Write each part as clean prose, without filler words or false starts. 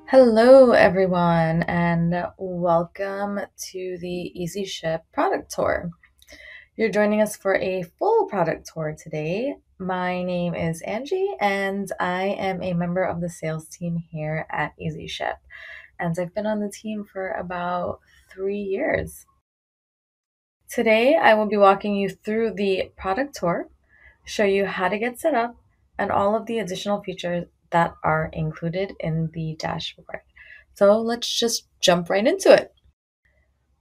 Hello, everyone, and welcome to the EasyShip product tour. You're joining us for a full product tour today. My name is Angie, and I am a member of the sales team here at EasyShip. And I've been on the team for about 3 years. Today, I will be walking you through the product tour, show you how to get set up, and all of the additional features that are included in the dashboard. So let's just jump right into it.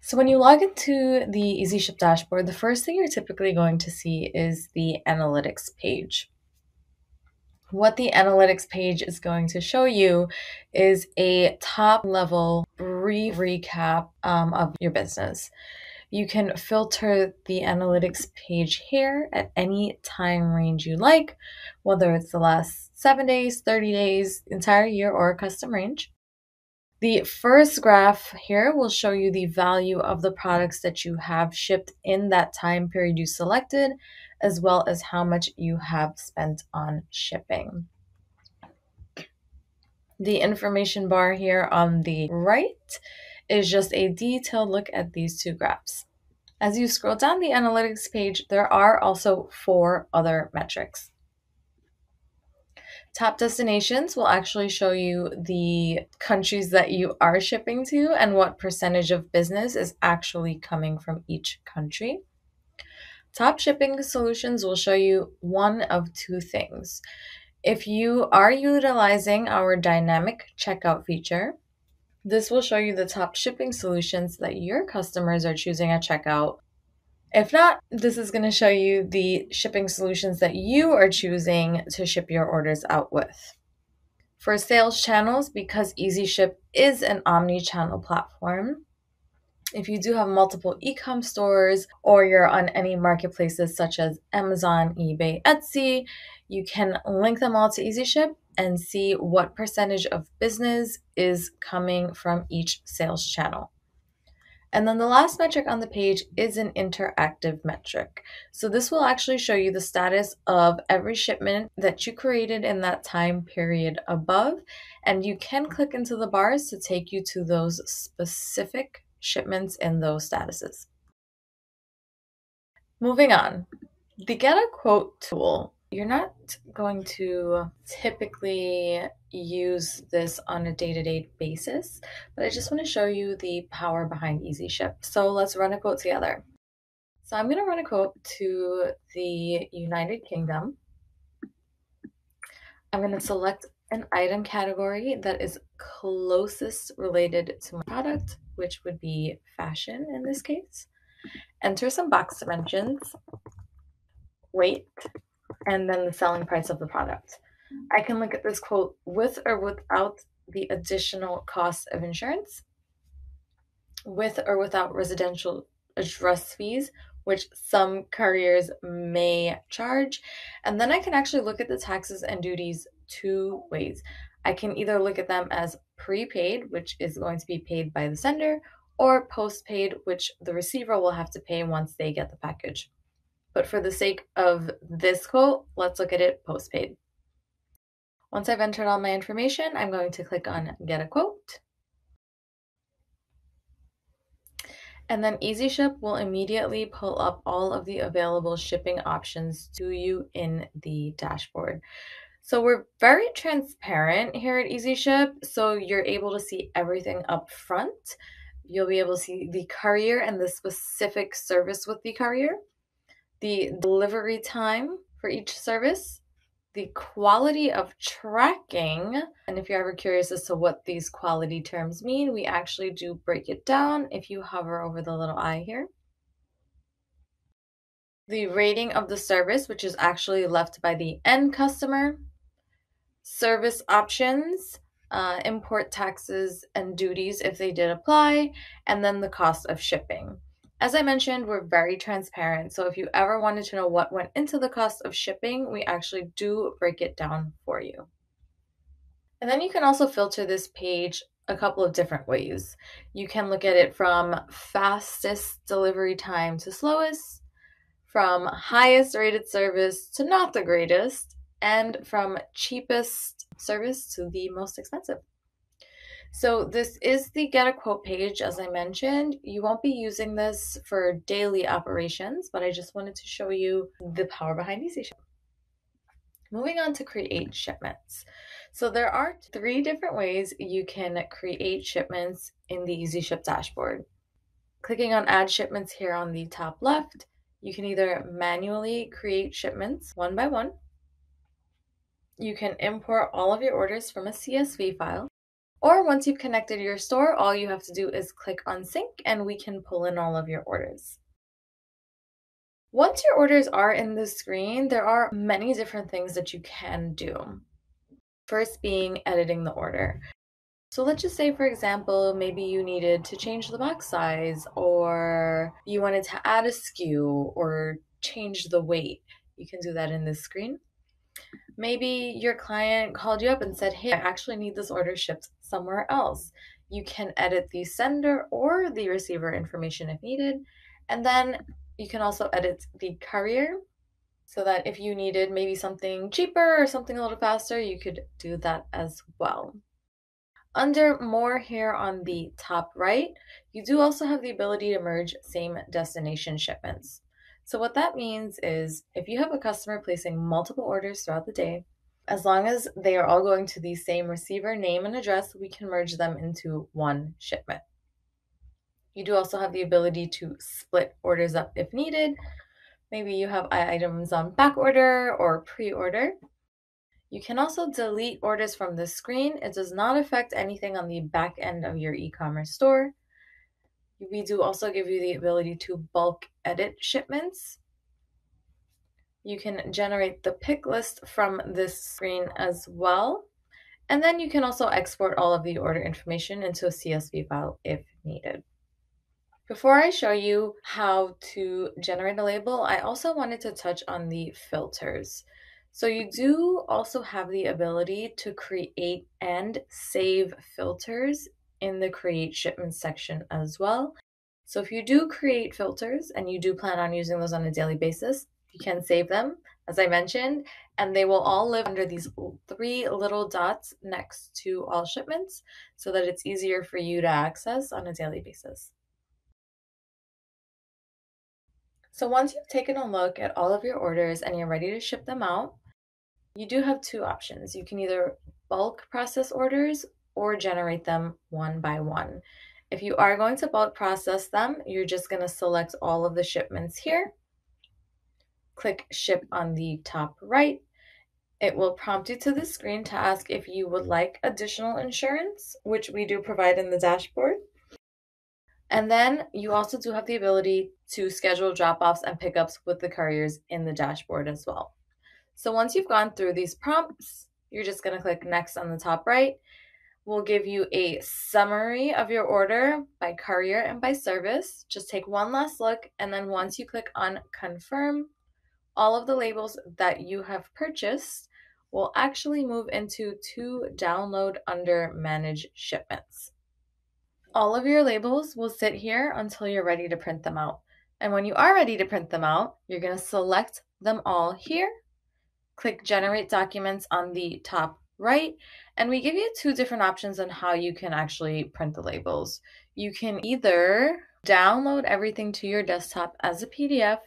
So when you log into the EasyShip dashboard, the first thing you're typically going to see is the analytics page. What the analytics page is going to show you is a top level brief recap of your business. You can filter the analytics page here at any time range you like, whether it's the last 7 days, 30 days, entire year, or a custom range. The first graph here will show you the value of the products that you have shipped in that time period you selected, as well as how much you have spent on shipping. The information bar here on the right is just a detailed look at these two graphs. As you scroll down the analytics page, there are also 4 other metrics. Top destinations will actually show you the countries that you are shipping to and what percentage of business is actually coming from each country. Top shipping solutions will show you one of 2 things. If you are utilizing our dynamic checkout feature, this will show you the top shipping solutions that your customers are choosing at checkout. If not, this is going to show you the shipping solutions that you are choosing to ship your orders out with. For sales channels, because EasyShip is an omni-channel platform, if you do have multiple e-com stores or you're on any marketplaces such as Amazon, eBay, Etsy, you can link them all to EasyShip and see what percentage of business is coming from each sales channel. And then the last metric on the page is an interactive metric. So this will actually show you the status of every shipment that you created in that time period above. And you can click into the bars to take you to those specific shipments in those statuses. Moving on, the Get a Quote tool. You're not going to typically use this on a day-to-day basis, but I just want to show you the power behind EasyShip. So let's run a quote together. So I'm going to run a quote to the United Kingdom. I'm going to select an item category that is closest related to my product, which would be fashion in this case. Enter some box dimensions, weight, and then the selling price of the product. I can look at this quote with or without the additional cost of insurance, with or without residential address fees, which some couriers may charge. And then I can actually look at the taxes and duties 2 ways. I can either look at them as prepaid, which is going to be paid by the sender, or postpaid, which the receiver will have to pay once they get the package. But for the sake of this quote, let's look at it postpaid. Once I've entered all my information, I'm going to click on Get a Quote. And then EasyShip will immediately pull up all of the available shipping options to you in the dashboard. So we're very transparent here at EasyShip, so you're able to see everything up front. You'll be able to see the courier and the specific service with the courier, the delivery time for each service, the quality of tracking. And if you're ever curious as to what these quality terms mean, we actually do break it down if you hover over the little eye here. The rating of the service, which is actually left by the end customer. Service options, import taxes and duties if they did apply, and then the cost of shipping. As I mentioned, we're very transparent, so if you ever wanted to know what went into the cost of shipping, we actually do break it down for you. And then you can also filter this page a couple of different ways. You can look at it from fastest delivery time to slowest, from highest rated service to not the greatest, and from cheapest service to the most expensive. So this is the get a quote page, as I mentioned. You won't be using this for daily operations, but I just wanted to show you the power behind EasyShip. Moving on to create shipments. So there are 3 different ways you can create shipments in the EasyShip dashboard. Clicking on add shipments here on the top left, you can either manually create shipments one by one. You can import all of your orders from a CSV file. Or once you've connected your store, all you have to do is click on sync and we can pull in all of your orders. Once your orders are in the screen, there are many different things that you can do. First being editing the order. So let's just say, for example, maybe you needed to change the box size, or you wanted to add a SKU or change the weight. You can do that in this screen. Maybe your client called you up and said, hey, I actually need this order shipped somewhere else. You can edit the sender or the receiver information if needed. And then you can also edit the courier so that if you needed maybe something cheaper or something a little faster, you could do that as well. Under more here on the top right, you do also have the ability to merge same destination shipments. So what that means is if you have a customer placing multiple orders throughout the day, as long as they are all going to the same receiver name and address, we can merge them into one shipment. You do also have the ability to split orders up if needed. Maybe you have items on back order or pre-order. You can also delete orders from the screen. It does not affect anything on the back end of your e-commerce store. We do also give you the ability to bulk edit shipments. You can generate the pick list from this screen as well. And then you can also export all of the order information into a CSV file if needed. Before I show you how to generate a label, I also wanted to touch on the filters. So you do also have the ability to create and save filters in the create shipment section as well. So if you do create filters and you do plan on using those on a daily basis, you can save them, as I mentioned, and they will all live under these 3 little dots next to all shipments so that it's easier for you to access on a daily basis. So once you've taken a look at all of your orders and you're ready to ship them out, you do have 2 options. You can either bulk process orders or generate them one by one. If you are going to bulk process them, you're just going to select all of the shipments here. Click ship on the top right. It will prompt you to the screen to ask if you would like additional insurance, which we do provide in the dashboard. And then you also do have the ability to schedule drop-offs and pickups with the couriers in the dashboard as well. So once you've gone through these prompts, you're just going to click next on the top right. We'll give you a summary of your order by courier and by service. Just take one last look, and then once you click on confirm, all of the labels that you have purchased will actually move into to download under manage shipments. All of your labels will sit here until you're ready to print them out. And when you are ready to print them out, you're going to select them all here. Click generate documents on the top right, and we give you 2 different options on how you can actually print the labels. You can either download everything to your desktop as a PDF,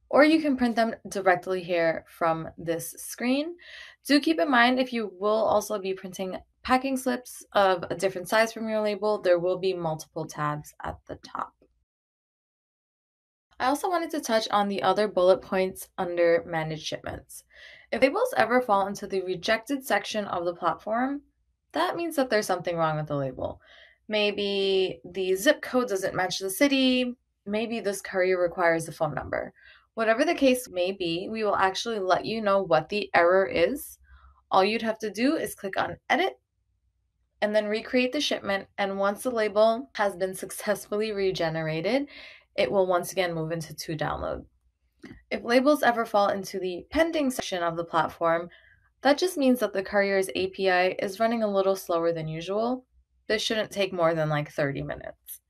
or you can print them directly here from this screen. Do keep in mind, if you will also be printing packing slips of a different size from your label, there will be multiple tabs at the top. I also wanted to touch on the other bullet points under manage shipments. If labels ever fall into the rejected section of the platform, that means that there's something wrong with the label. Maybe the zip code doesn't match the city, maybe this courier requires a phone number. Whatever the case may be, we will actually let you know what the error is. All you'd have to do is click on edit and then recreate the shipment, and once the label has been successfully regenerated, it will once again move into to download. If labels ever fall into the pending section of the platform, that just means that the courier's API is running a little slower than usual. This shouldn't take more than like 30 minutes.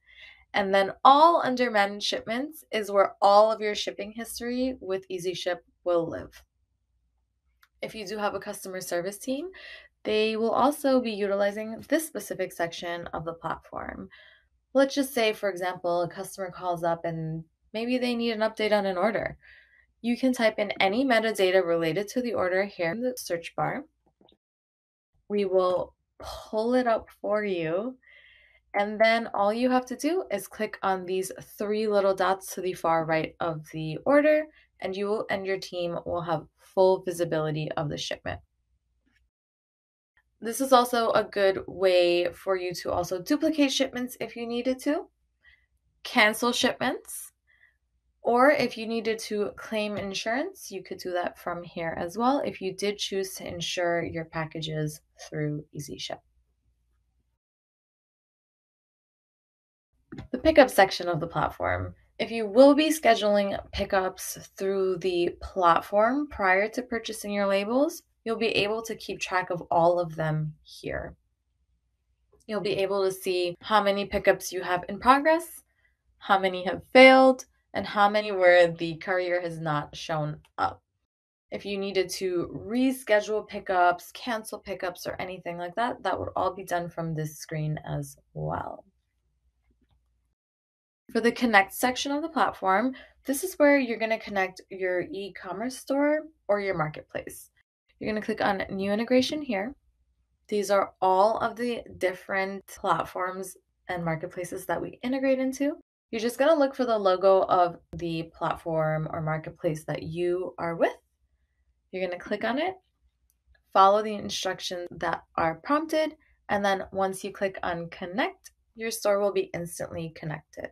And then all under manage shipments is where all of your shipping history with EasyShip will live. If you do have a customer service team, they will also be utilizing this specific section of the platform. Let's just say, for example, a customer calls up and maybe they need an update on an order. You can type in any metadata related to the order here in the search bar. We will pull it up for you. And then all you have to do is click on these three little dots to the far right of the order, and you and your team will have full visibility of the shipment. This is also a good way for you to also duplicate shipments if you needed to, cancel shipments, or if you needed to claim insurance, you could do that from here as well if you did choose to insure your packages through EasyShip. The pickup section of the platform. If you will be scheduling pickups through the platform prior to purchasing your labels, you'll be able to keep track of all of them here. You'll be able to see how many pickups you have in progress, how many have failed, and how many where the courier has not shown up. If you needed to reschedule pickups, cancel pickups, or anything like that, that would all be done from this screen as well. For the connect section of the platform, this is where you're going to connect your e-commerce store or your marketplace. You're going to click on new integration here. These are all of the different platforms and marketplaces that we integrate into. You're just going to look for the logo of the platform or marketplace that you are with. You're going to click on it, follow the instructions that are prompted, and then once you click on connect, your store will be instantly connected.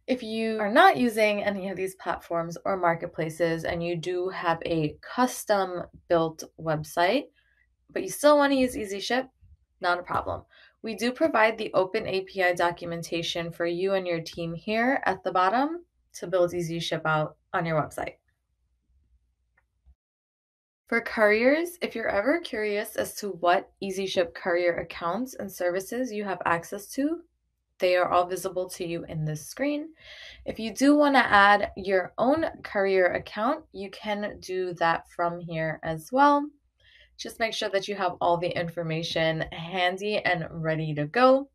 If you are not using any of these platforms or marketplaces and you do have a custom built website, but you still want to use EasyShip, not a problem. We do provide the open API documentation for you and your team here at the bottom to build EasyShip out on your website. For couriers, if you're ever curious as to what EasyShip courier accounts and services you have access to, they are all visible to you in this screen. If you do want to add your own courier account, you can do that from here as well. Just make sure that you have all the information handy and ready to go.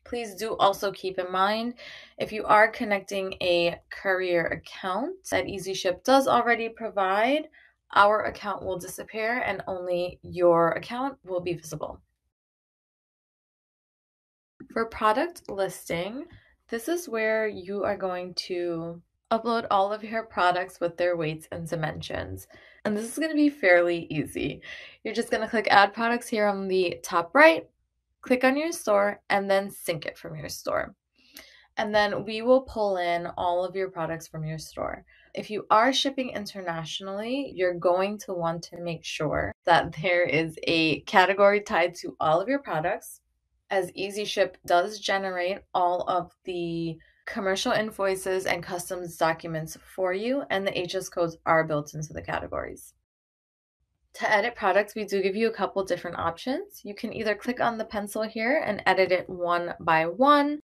Please do also keep in mind, if you are connecting a courier account that EasyShip does already provide, our account will disappear and only your account will be visible. For product listing, this is where you are going to upload all of your products with their weights and dimensions. And this is going to be fairly easy. You're just going to click add products here on the top right, click on your store, and then sync it from your store. And then we will pull in all of your products from your store. If you are shipping internationally, you're going to want to make sure that there is a category tied to all of your products, as EasyShip does generate all of the commercial invoices and customs documents for you, and the HS codes are built into the categories. To edit products, we do give you a couple different options. You can either click on the pencil here and edit it one by one,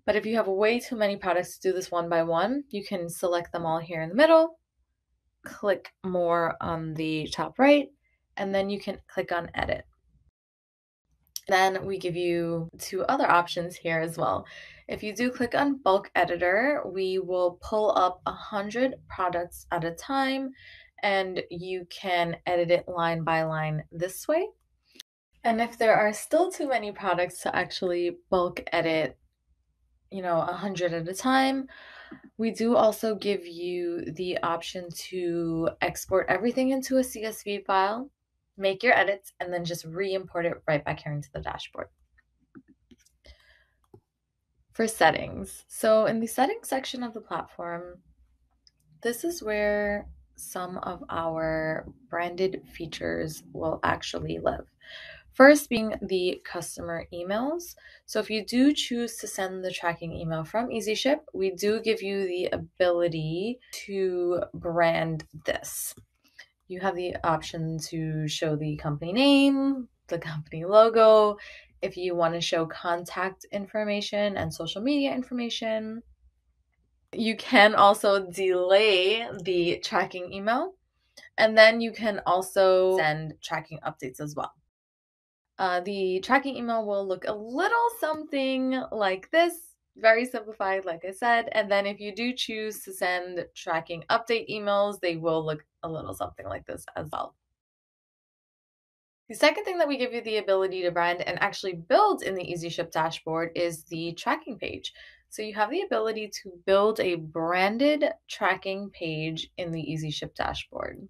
but if you have way too many products to do this one by one, you can select them all here in the middle, click more on the top right, and then you can click on edit. Then we give you two other options here as well. If you do click on bulk editor, we will pull up 100 products at a time, and you can edit it line by line this way. And if there are still too many products to actually bulk edit, 100 at a time, we do also give you the option to export everything into a CSV file, make your edits, and then just re-import it right back here into the dashboard. For settings, so in the settings section of the platform, this is where some of our branded features will actually live. First being the customer emails. So if you do choose to send the tracking email from EasyShip, we do give you the ability to brand this. You have the option to show the company name, the company logo, if you want to show contact information and social media information. You can also delay the tracking email, And then you can also send tracking updates as well. The tracking email will look a little something like this, very simplified, like I said. And then if you do choose to send tracking update emails, they will look a little something like this as well. The second thing that we give you the ability to brand and actually build in the EasyShip dashboard is the tracking page. So you have the ability to build a branded tracking page in the EasyShip dashboard.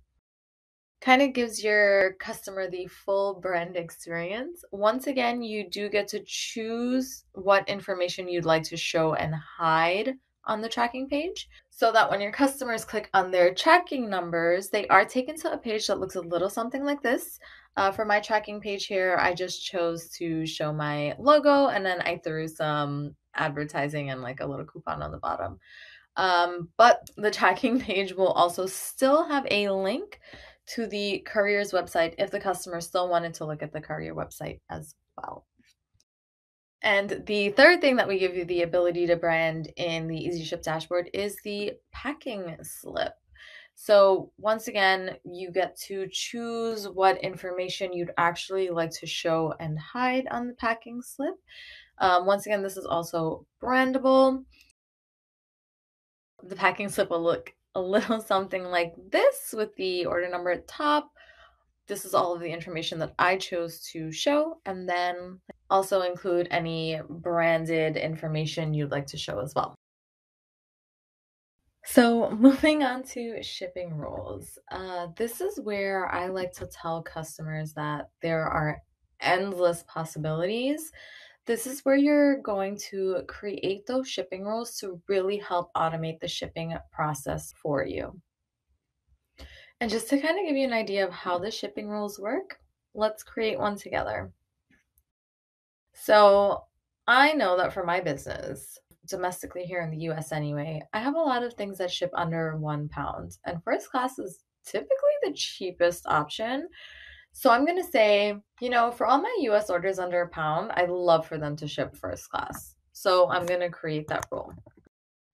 Kind of gives your customer the full brand experience. Once again, you do get to choose what information you'd like to show and hide on the tracking page so that when your customers click on their tracking numbers, they are taken to a page that looks a little something like this. For my tracking page here, I just chose to show my logo and then I threw some advertising and like a little coupon on the bottom. But the tracking page will also still have a link to the courier's website if the customer still wanted to look at the courier website as well. And the third thing that we give you the ability to brand in the EasyShip dashboard is the packing slip. So once again, you get to choose what information you'd actually like to show and hide on the packing slip. Once again, this is also brandable. The packing slip will look a little something like this with the order number at top. This is all of the information that I chose to show, and then also include any branded information you'd like to show as well. So moving on to shipping rules. This is where I like to tell customers that there are endless possibilities. This is where you're going to create those shipping rules to really help automate the shipping process for you. And just to kind of give you an idea of how the shipping rules work, let's create one together. So I know that for my business, domestically here in the US anyway, I have a lot of things that ship under 1 pound, and first class is typically the cheapest option. So I'm going to say, for all my US orders under 1 pound, I'd love for them to ship first class. So I'm going to create that rule.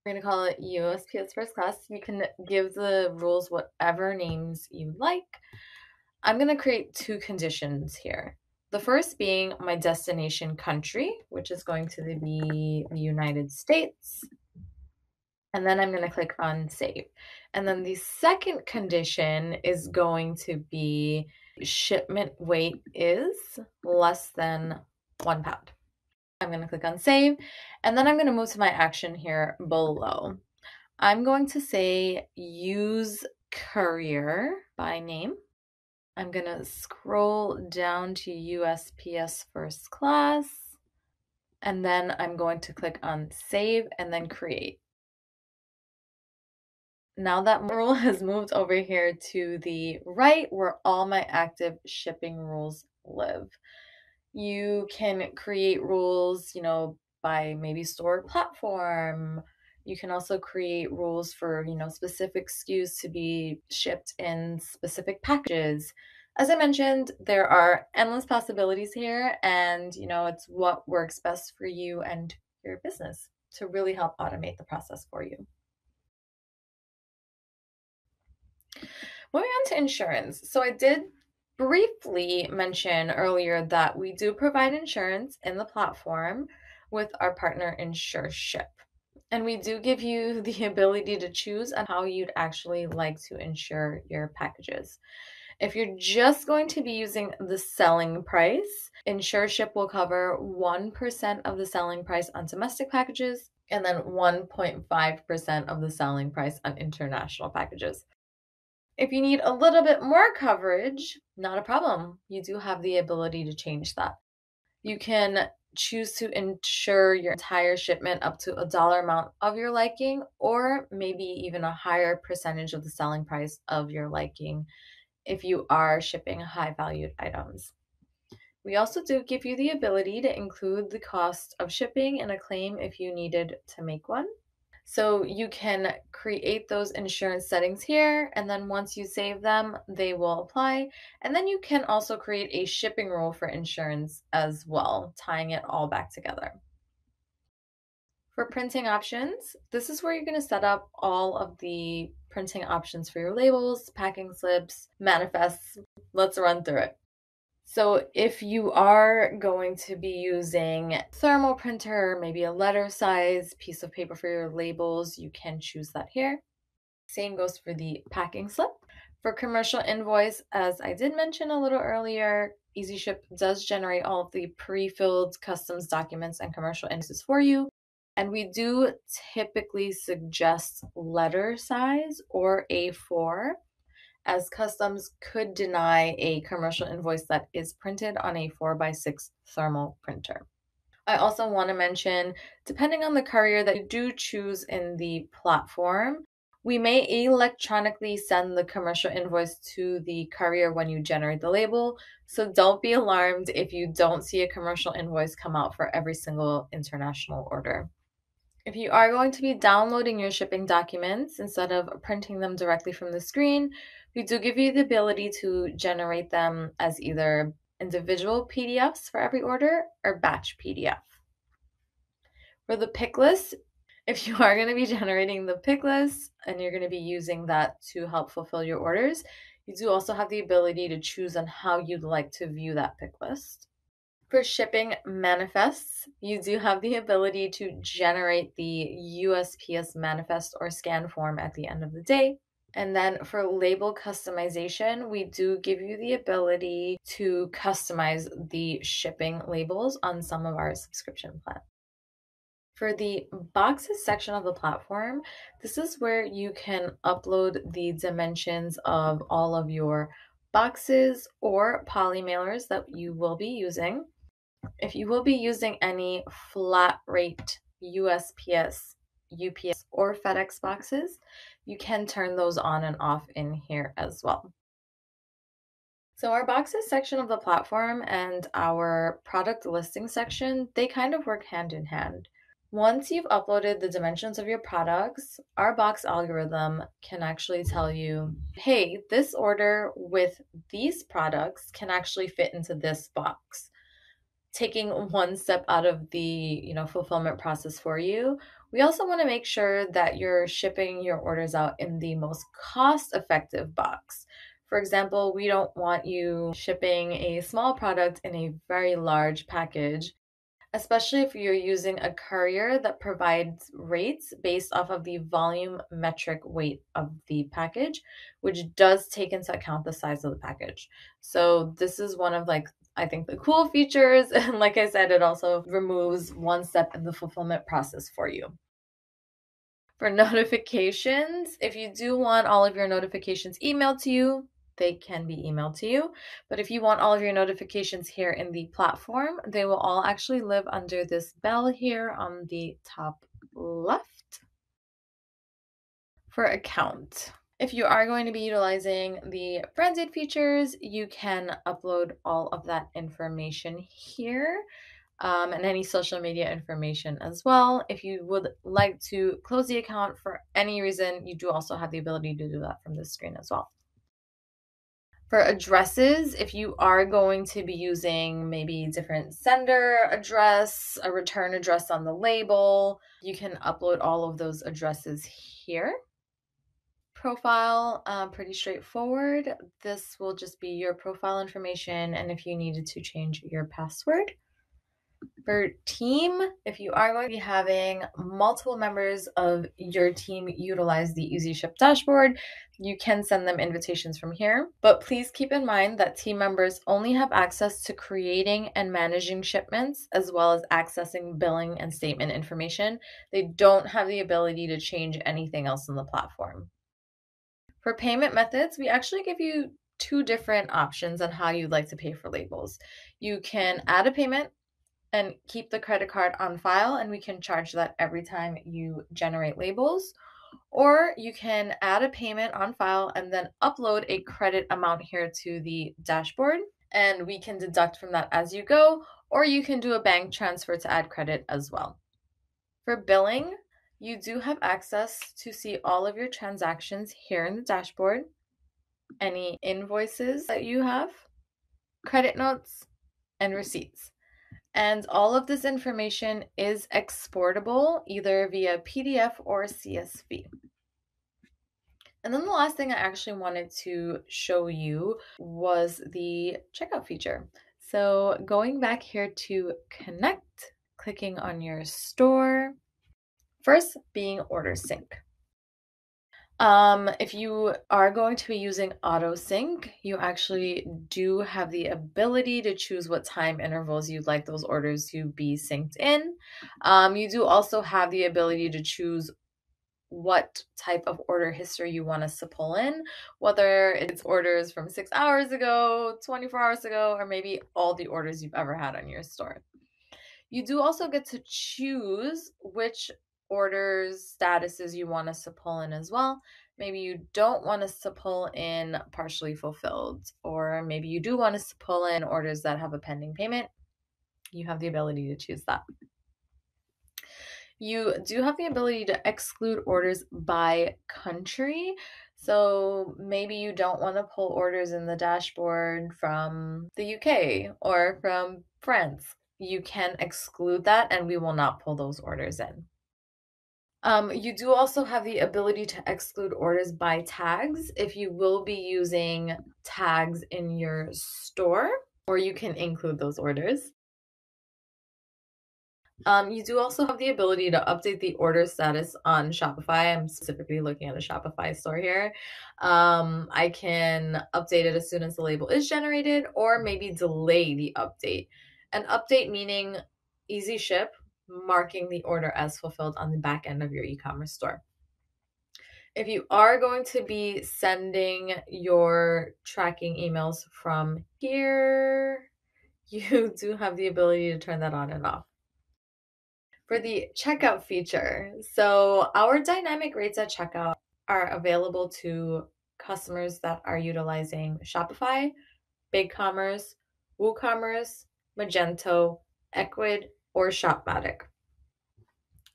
We're going to call it USPS first class. You can give the rules whatever names you like. I'm going to create 2 conditions here. The first being my destination country, which is going to be the United States. And then I'm going to click on save. And then the second condition is going to be shipment weight is less than 1 pound. I'm going to click on save, and then I'm going to move to my action here below. I'm going to say use courier by name. I'm going to scroll down to USPS first class, and then I'm going to click on save and then create. Now that rule has moved over here to the right where all my active shipping rules live. You can create rules, by maybe store platform. You can also create rules for, specific SKUs to be shipped in specific packages. As I mentioned, there are endless possibilities here, and, it's what works best for you and your business to really help automate the process for you. Moving on to insurance. So I did briefly mention earlier that we do provide insurance in the platform with our partner InsureShip. And we do give you the ability to choose on how you'd actually like to insure your packages. If you're just going to be using the selling price, InsureShip will cover 1% of the selling price on domestic packages and then 1.5% of the selling price on international packages. If you need a little bit more coverage, not a problem. You do have the ability to change that. You can choose to insure your entire shipment up to a dollar amount of your liking, or maybe even a higher percentage of the selling price of your liking if you are shipping high valued items. We also do give you the ability to include the cost of shipping in a claim if you needed to make one. So you can create those insurance settings here, and then once you save them, they will apply. And then you can also create a shipping rule for insurance as well, tying it all back together. For printing options, this is where you're going to set up all of the printing options for your labels, packing slips, manifests. Let's run through it. So if you are going to be using thermal printer, maybe a letter size piece of paper for your labels, you can choose that here. Same goes for the packing slip. For commercial invoice, as I did mention a little earlier, EasyShip does generate all of the pre-filled customs documents and commercial invoices for you. And we do typically suggest letter size or A4, as customs could deny a commercial invoice that is printed on a 4x6 thermal printer. I also want to mention, depending on the courier that you do choose in the platform, we may electronically send the commercial invoice to the courier when you generate the label. So don't be alarmed if you don't see a commercial invoice come out for every single international order. If you are going to be downloading your shipping documents instead of printing them directly from the screen, we do give you the ability to generate them as either individual PDFs for every order or batch PDF. For the pick list, if you are going to be generating the pick list and you're going to be using that to help fulfill your orders, you do also have the ability to choose on how you'd like to view that pick list. For shipping manifests, you do have the ability to generate the USPS manifest or scan form at the end of the day. And then for label customization, we do give you the ability to customize the shipping labels on some of our subscription plans. For the boxes section of the platform, this is where you can upload the dimensions of all of your boxes or poly mailers that you will be using. If you will be using any flat rate USPS, UPS, or FedEx boxes, you can turn those on and off in here as well. So our boxes section of the platform and our product listing section, they kind of work hand in hand. Once you've uploaded the dimensions of your products, our box algorithm can actually tell you, hey, this order with these products can actually fit into this box. Taking one step out of the fulfillment process for you, we also want to make sure that you're shipping your orders out in the most cost-effective box. For example, we don't want you shipping a small product in a very large package, especially if you're using a courier that provides rates based off of the volume metric weight of the package, which does take into account the size of the package. So this is one of I think the cool features. And like I said, it also removes one step in the fulfillment process for you. For notifications, if you do want all of your notifications emailed to you, they can be emailed to you. But if you want all of your notifications here in the platform, they will all actually live under this bell here on the top left. For account, if you are going to be utilizing the branded features, you can upload all of that information here. And any social media information as well. If you would like to close the account for any reason, you do also have the ability to do that from this screen as well. For addresses, if you are going to be using maybe different sender address, a return address on the label, you can upload all of those addresses here. Profile, pretty straightforward. This will just be your profile information and if you needed to change your password. For team, if you are going to be having multiple members of your team utilize the EasyShip dashboard, you can send them invitations from here. But please keep in mind that team members only have access to creating and managing shipments, as well as accessing billing and statement information. They don't have the ability to change anything else in the platform. For payment methods, we actually give you two different options on how you'd like to pay for labels. You can add a payment and keep the credit card on file, and we can charge that every time you generate labels. Or you can add a payment on file and then upload a credit amount here to the dashboard, and we can deduct from that as you go, or you can do a bank transfer to add credit as well. For billing, you do have access to see all of your transactions here in the dashboard, any invoices that you have, credit notes, and receipts. And all of this information is exportable either via PDF or CSV. And then the last thing I actually wanted to show you was the checkout feature. So going back here to connect, clicking on your store, first being order sync. If you are going to be using auto sync, you actually do have the ability to choose what time intervals you'd like those orders to be synced in. You do also have the ability to choose what type of order history you want us to pull in, whether it's orders from 6 hours ago, 24 hours ago, or maybe all the orders you've ever had on your store. You do also get to choose which orders statuses you want us to pull in as well. Maybe you don't want us to pull in partially fulfilled, or maybe you do want us to pull in orders that have a pending payment. You have the ability to choose that. You do have the ability to exclude orders by country. So maybe you don't want to pull orders in the dashboard from the UK or from France. You can exclude that and we will not pull those orders in. You do also have the ability to exclude orders by tags if you will be using tags in your store, or you can include those orders. You do also have the ability to update the order status on Shopify. I'm specifically looking at a Shopify store here. I can update it as soon as the label is generated, or maybe delay the update. An update meaning easy ship, marking the order as fulfilled on the back end of your e-commerce store. If you are going to be sending your tracking emails from here, you do have the ability to turn that on and off. For the checkout feature, so our dynamic rates at checkout are available to customers that are utilizing Shopify, BigCommerce, WooCommerce, Magento, Ecwid, or Shopmatic.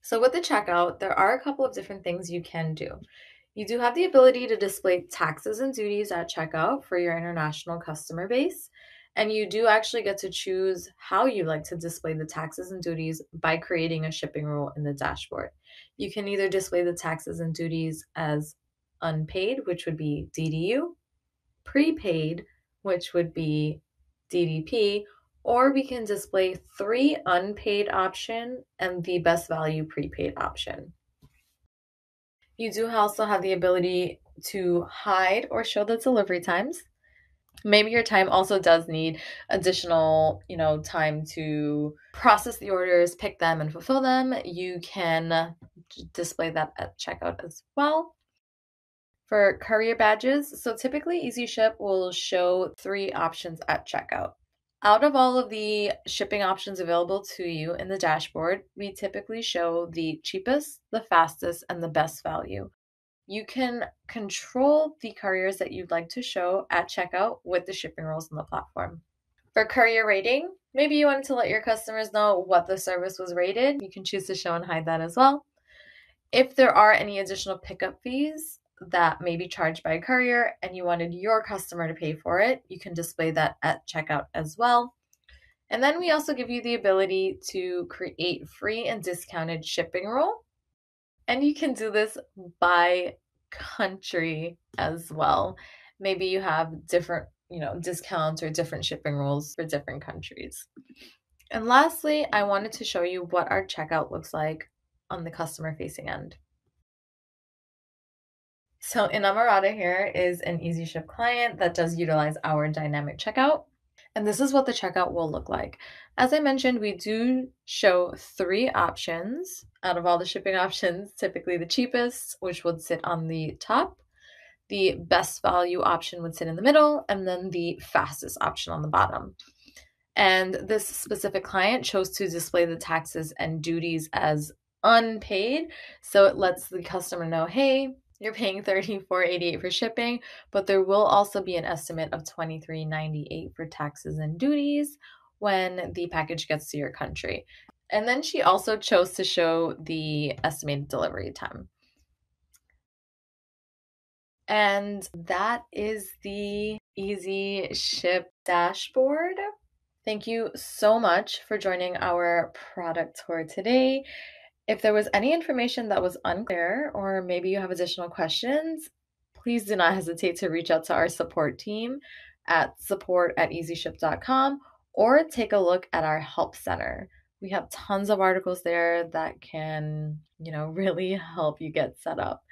So with the checkout, there are a couple of different things you can do. You do have the ability to display taxes and duties at checkout for your international customer base. And you do actually get to choose how you like to display the taxes and duties by creating a shipping rule in the dashboard. You can either display the taxes and duties as unpaid, which would be DDU, prepaid, which would be DDP, or we can display 3 unpaid option and the best value prepaid option. You do also have the ability to hide or show the delivery times. Maybe your time also does need additional, time to process the orders, pick them, and fulfill them. You can display that at checkout as well. For courier badges, so typically EasyShip will show 3 options at checkout. Out of all of the shipping options available to you in the dashboard, we typically show the cheapest, the fastest, and the best value. You can control the couriers that you'd like to show at checkout with the shipping rules on the platform. For courier rating, maybe you wanted to let your customers know what the service was rated. You can choose to show and hide that as well. If there are any additional pickup fees that may be charged by a courier and you wanted your customer to pay for it, you can display that at checkout as well. And then we also give you the ability to create free and discounted shipping rule. And you can do this by country as well. Maybe you have different, discounts or different shipping rules for different countries. And lastly, I wanted to show you what our checkout looks like on the customer facing end. So Inamorata here is an EasyShip client that does utilize our dynamic checkout. And this is what the checkout will look like. As I mentioned, we do show 3 options out of all the shipping options, typically the cheapest, which would sit on the top, the best value option would sit in the middle, and then the fastest option on the bottom. And this specific client chose to display the taxes and duties as unpaid. So it lets the customer know, hey, you're paying $34.88 for shipping, but there will also be an estimate of $23.98 for taxes and duties when the package gets to your country. And then she also chose to show the estimated delivery time. And that is the EasyShip dashboard. Thank you so much for joining our product tour today. If there was any information that was unclear, or maybe you have additional questions, please do not hesitate to reach out to our support team at support@easyship.com or take a look at our help center. We have tons of articles there that can, really help you get set up.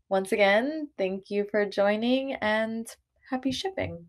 Once again, thank you for joining and happy shipping.